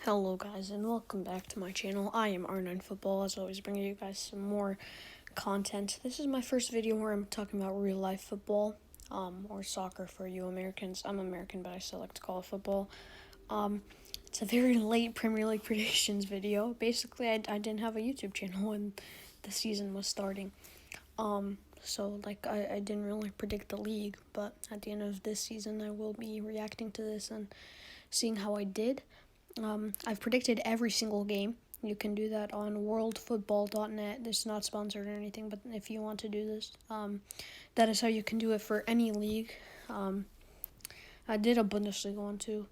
Hello guys and welcome back to my channel. I am R9 Football, as always bringing you guys some more content. This is my first video where I'm talking about real life football, or soccer for you Americans. I'm American, but I still like to call it football. It's a very late Premier League predictions video. Basically, I didn't have a YouTube channel when the season was starting. So I didn't really predict the league, but at the end of this season I will be reacting to this and seeing how I did. I've predicted every single game. You can do that on worldfootball.net. This is not sponsored or anything, but if you want to do this, that is how you can do it for any league. I did a Bundesliga one too.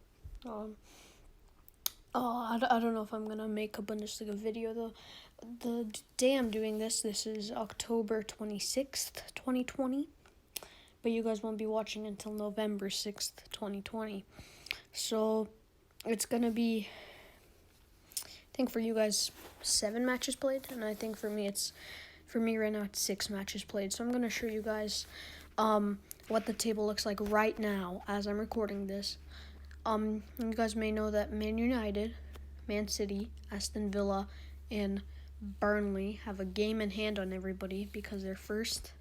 I don't know if I'm gonna make a Bundesliga video though. The day I'm doing this is October 26th, 2020. But you guys won't be watching until November 6th, 2020. So it's going to be, I think for you guys, 7 matches played. And I think for me right now, it's 6 matches played. So I'm going to show you guys what the table looks like right now as I'm recording this. You guys may know that Man United, Man City, Aston Villa, and Burnley have a game in hand on everybody because their first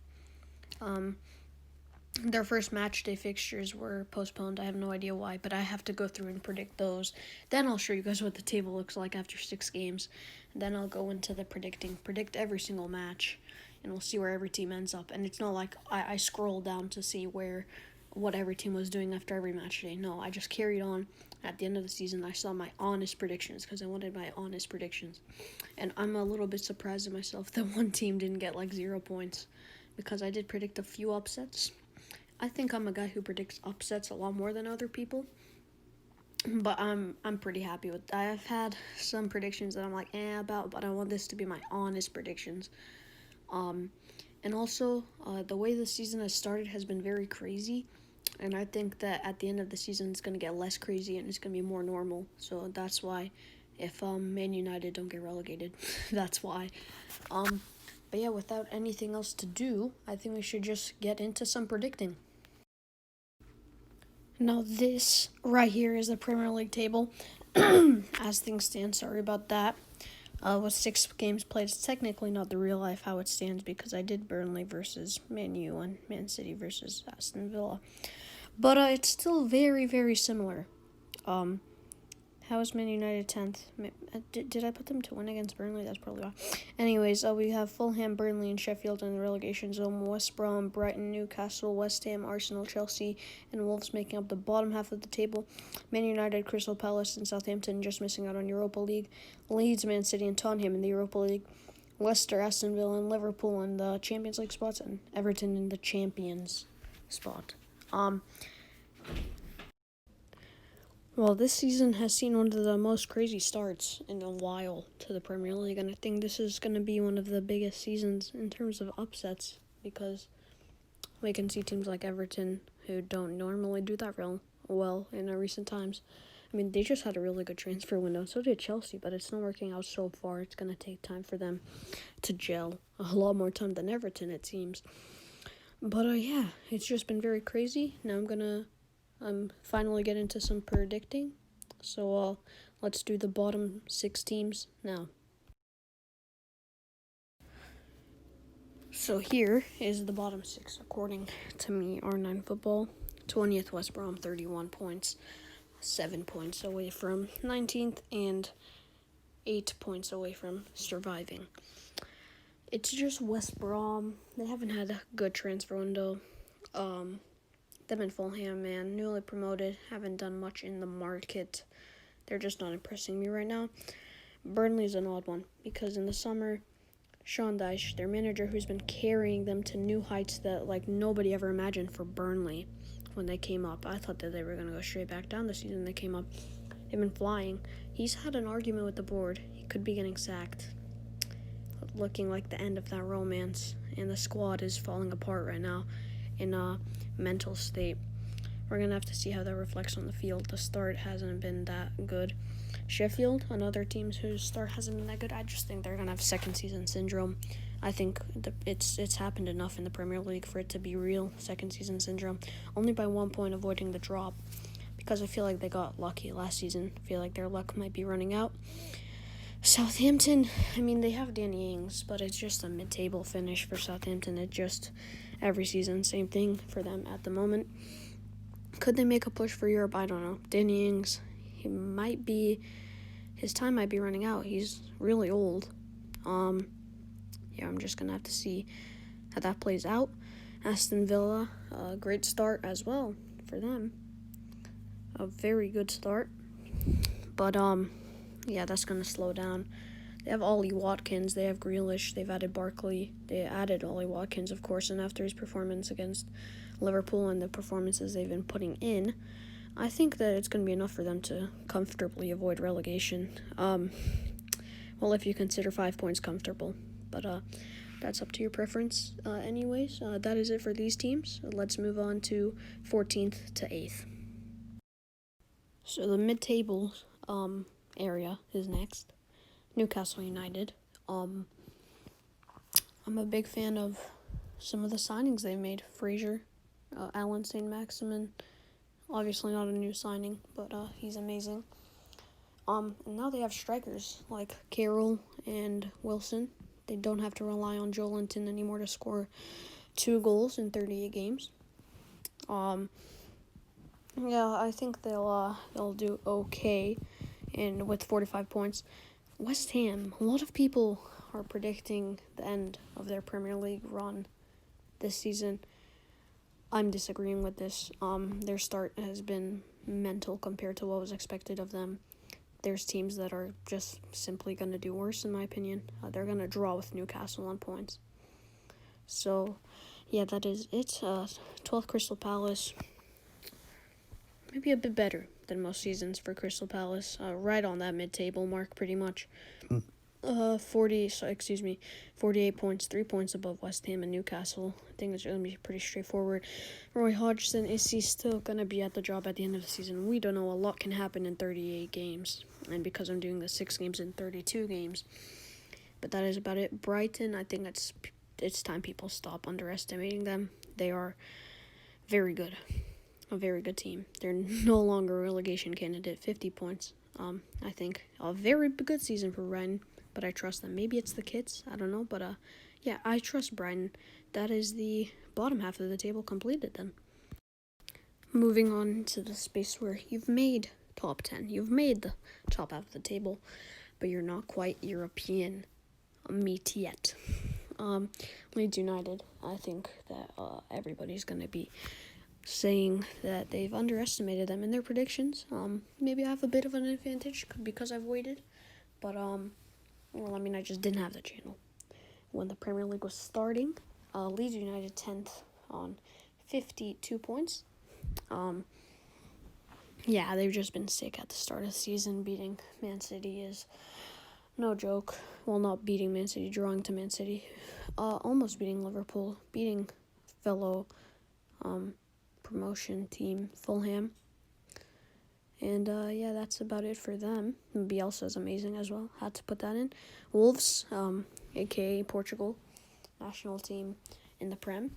match day fixtures were postponed. I have no idea why, but I have to go through and predict those. Then I'll show you guys what the table looks like after 6 games. And then I'll go into the predict every single match, and we'll see where every team ends up. And it's not like I scroll down to see what every team was doing after every match day. No, I just carried on. At the end of the season, I saw my honest predictions because I wanted my honest predictions. And I'm a little bit surprised at myself that one team didn't get 0 points because I did predict a few upsets. I think I'm a guy who predicts upsets a lot more than other people, but I'm pretty happy with that. I've had some predictions that I'm like about, but I want this to be my honest predictions. And also, the way the season has started has been very crazy, and I think that at the end of the season it's going to get less crazy and it's going to be more normal. So that's why, if Man United don't get relegated, that's why. But yeah, without anything else to do, I think we should just get into some predicting. Now this right here is the Premier League table. As things stand, sorry about that. With 6 games played, it's technically not the real life how it stands because I did Burnley versus Man U and Man City versus Aston Villa. But it's still very, very similar. How is Man United 10th? Did I put them to win against Burnley? That's probably why. Anyways, we have Fulham, Burnley, and Sheffield in the relegation zone. West Brom, Brighton, Newcastle, West Ham, Arsenal, Chelsea, and Wolves making up the bottom half of the table. Man United, Crystal Palace, and Southampton just missing out on Europa League. Leeds, Man City, and Tottenham in the Europa League. Leicester, Aston Villa, and Liverpool in the Champions League spots, and Everton in the Champions spot. Well, this season has seen one of the most crazy starts in a while to the Premier League, and I think this is going to be one of the biggest seasons in terms of upsets because we can see teams like Everton, who don't normally do that real well in recent times. I mean, they just had a really good transfer window, so did Chelsea, but it's not working out so far. It's going to take time for them to gel, a lot more time than Everton, it seems. But yeah, it's just been very crazy. Now I'm finally getting into some predicting. So let's do the bottom 6 teams now. So here is the bottom 6 according to me, R9 Football. 20th West Brom, 31 points, 7 points away from 19th, and 8 points away from surviving. It's just West Brom. They haven't had a good transfer window. Them and Fulham, man, newly promoted, haven't done much in the market. They're just not impressing me right now. Burnley's an odd one because in the summer, Sean Dyche, their manager, who's been carrying them to new heights that nobody ever imagined for Burnley when they came up. I thought that they were going to go straight back down the season they came up. They've been flying. He's had an argument with the board. He could be getting sacked. Looking like the end of that romance, and the squad is falling apart right now in a mental state. We're going to have to see how that reflects on the field. The start hasn't been that good. Sheffield, another team whose start hasn't been that good, I just think they're going to have second season syndrome. I think it's happened enough in the Premier League for it to be real second season syndrome. Only by 1 point avoiding the drop because I feel like they got lucky last season. I feel like their luck might be running out. Southampton, I mean, they have Danny Ings, but it's just a mid-table finish for Southampton. It just, every season, same thing for them at the moment. Could they make a push for Europe? I don't know. Danny Ings, his time might be running out. He's really old. I'm just going to have to see how that plays out. Aston Villa, a great start as well for them. A very good start. But, that's going to slow down. They have Ollie Watkins, they have Grealish, they've added Barkley. They added Ollie Watkins, of course, and after his performance against Liverpool and the performances they've been putting in, I think that it's going to be enough for them to comfortably avoid relegation. If you consider 5 points comfortable. But that's up to your preference. That is it for these teams. Let's move on to 14th to 8th. So the mid-table area is next. Newcastle United. I'm a big fan of some of the signings they've made. Fraser, Alan Saint-Maximin. Obviously not a new signing, but he's amazing. And now they have strikers like Carroll and Wilson. They don't have to rely on Joelinton anymore to score 2 goals in 38 games. I think they'll do okay, and with 45 points. West Ham, a lot of people are predicting the end of their Premier League run this season. I'm disagreeing with this. Their start has been mental compared to what was expected of them. There's teams that are just simply going to do worse, in my opinion. They're going to draw with Newcastle on points. So, that is it. 12th Crystal Palace. Maybe a bit better than most seasons for Crystal Palace. Right on that mid-table mark, pretty much. 48 points, 3 points above West Ham and Newcastle. I think it's going to be pretty straightforward. Roy Hodgson, is he still going to be at the job at the end of the season? We don't know. A lot can happen in 38 games. And because I'm doing the 6 games in 32 games. But that is about it. Brighton, I think it's time people stop underestimating them. They are very good. A very good team. They're no longer a relegation candidate. 50 points. I think a very good season for Brighton. But I trust them. Maybe it's the kids. I don't know. But, I trust Brighton. That is the bottom half of the table completed then. Moving on to the space where you've made top 10. You've made the top half of the table, but you're not quite European meat yet. Leeds United, I think that everybody's going to be saying that they've underestimated them in their predictions. Maybe I have a bit of an advantage because I've waited. But, I just didn't have the channel when the Premier League was starting. Leeds United 10th on 52 points. They've just been sick at the start of the season. Beating Man City is no joke. Well, not beating Man City, drawing to Man City. Almost beating Liverpool. Beating fellow promotion team, Fulham. And, that's about it for them. Bielsa's amazing as well. Had to put that in. Wolves, a.k.a. Portugal, national team in the Prem.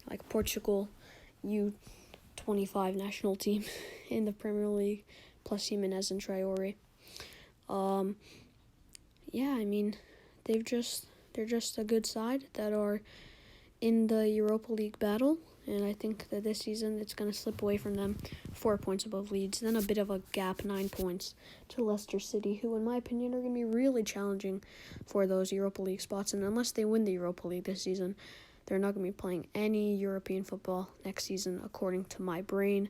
Like Portugal, U25 national team in the Premier League, plus Jimenez and Traore. They're just a good side that are in the Europa League battle. And I think that this season it's going to slip away from them. 4 points above Leeds. Then a bit of a gap, 9 points to Leicester City, who in my opinion are going to be really challenging for those Europa League spots. And unless they win the Europa League this season, they're not going to be playing any European football next season, according to my brain.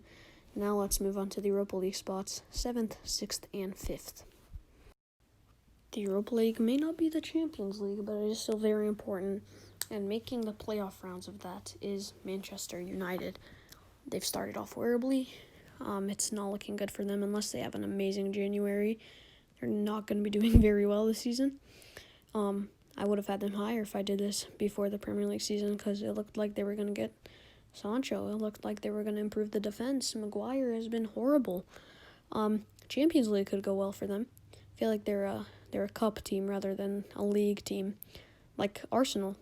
Now let's move on to the Europa League spots, 7th, 6th, and 5th. The Europa League may not be the Champions League, but it is still very important. And making the playoff rounds of that is Manchester United. They've started off horribly. It's not looking good for them unless they have an amazing January. They're not going to be doing very well this season. I would have had them higher if I did this before the Premier League season because it looked like they were going to get Sancho. It looked like they were going to improve the defense. Maguire has been horrible. Champions League could go well for them. I feel like they're a cup team rather than a league team, like Arsenal,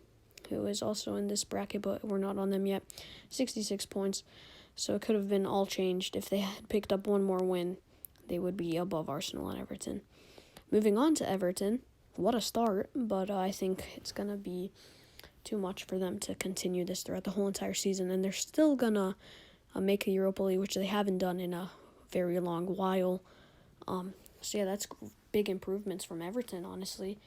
who is also in this bracket, but we're not on them yet. 66 points. So it could have been all changed. If they had picked up one more win, they would be above Arsenal and Everton. Moving on to Everton, what a start, but I think it's going to be too much for them to continue this throughout the whole entire season, and they're still going to make a Europa League, which they haven't done in a very long while. So yeah, that's big improvements from Everton, honestly.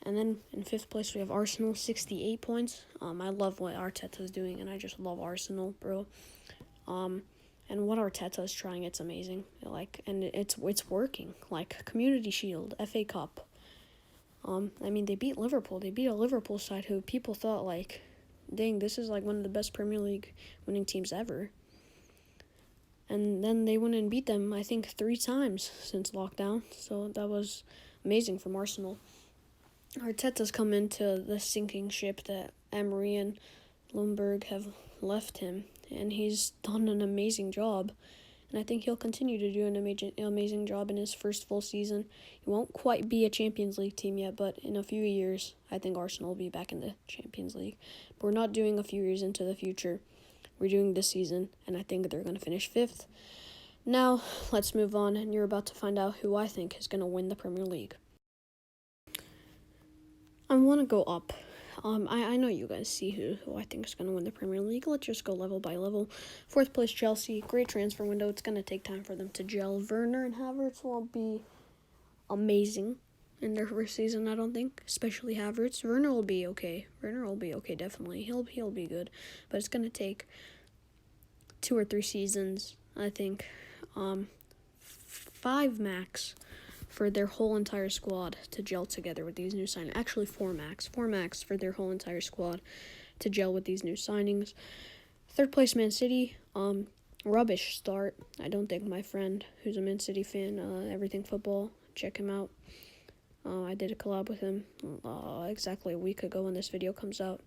And then in 5th place, we have Arsenal, 68 points. I love what Arteta's doing, and I just love Arsenal, bro. And what Arteta is trying, it's amazing. And it's working. Community Shield, FA Cup. They beat Liverpool. They beat a Liverpool side who people thought, dang, this is one of the best Premier League winning teams ever. And then they went and beat them, I think, 3 times since lockdown. So that was amazing from Arsenal. Arteta's come into the sinking ship that Emery and Ljungberg have left him, and he's done an amazing job. And I think he'll continue to do an amazing job in his first full season. He won't quite be a Champions League team yet, but in a few years, I think Arsenal will be back in the Champions League. But we're not doing a few years into the future. We're doing this season, and I think they're going to finish 5th. Now, let's move on, and you're about to find out who I think is going to win the Premier League. I want to go up. I know you guys see who I think is going to win the Premier League. Let's just go level by level. 4th place, Chelsea. Great transfer window. It's going to take time for them to gel. Werner and Havertz won't be amazing in their first season, I don't think. Especially Havertz. Werner will be okay. Definitely. He'll be good. But it's going to take 2 or 3 seasons, I think. 5 max for their whole entire squad to gel together with these new signings. Actually, 4 max for their whole entire squad to gel with these new signings. 3rd place, Man City. Rubbish start. I don't think my friend, who's a Man City fan, Everything Football, check him out. I did a collab with him exactly a week ago when this video comes out.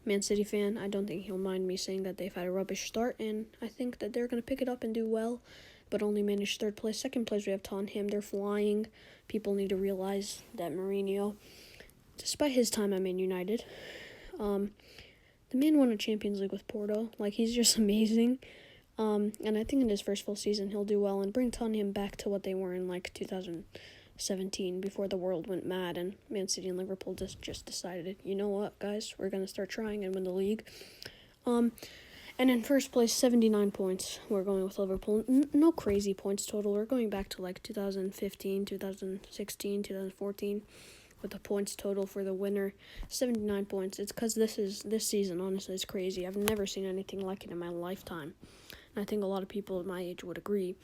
Man City fan, I don't think he'll mind me saying that they've had a rubbish start, and I think that they're going to pick it up and do well, but only managed 3rd place. 2nd place, we have Tottenham. They're flying. People need to realize that Mourinho, despite his time at Man United, the man won a Champions League with Porto. He's just amazing. And I think in his first full season, he'll do well and bring Tottenham back to what they were in 2017, before the world went mad and Man City and Liverpool just decided, you know what, guys, we're going to start trying and win the league. And in 1st place, 79 points. We're going with Liverpool. No crazy points total. We're going back to 2015, 2016, 2014 with the points total for the winner. 79 points. It's because this season, honestly, is crazy. I've never seen anything like it in my lifetime. And I think a lot of people at my age would agree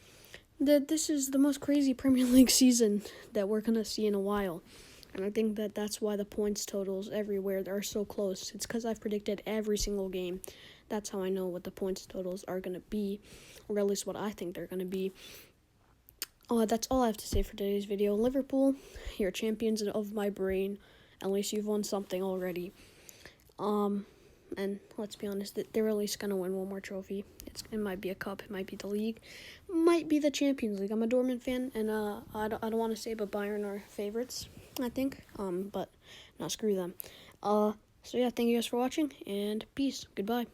that this is the most crazy Premier League season that we're going to see in a while. And I think that that's why the points totals everywhere are so close. It's because I've predicted every single game. That's how I know what the points totals are going to be, or at least what I think they're going to be. That's all I have to say for today's video. Liverpool, you're champions of my brain. At least you've won something already. And let's be honest, they're at least going to win one more trophy. It might be a cup, it might be the league, might be the Champions League. I'm a Dortmund fan, and I don't want to say, but Bayern are favorites, I think. But no, screw them. So yeah, thank you guys for watching, and peace. Goodbye.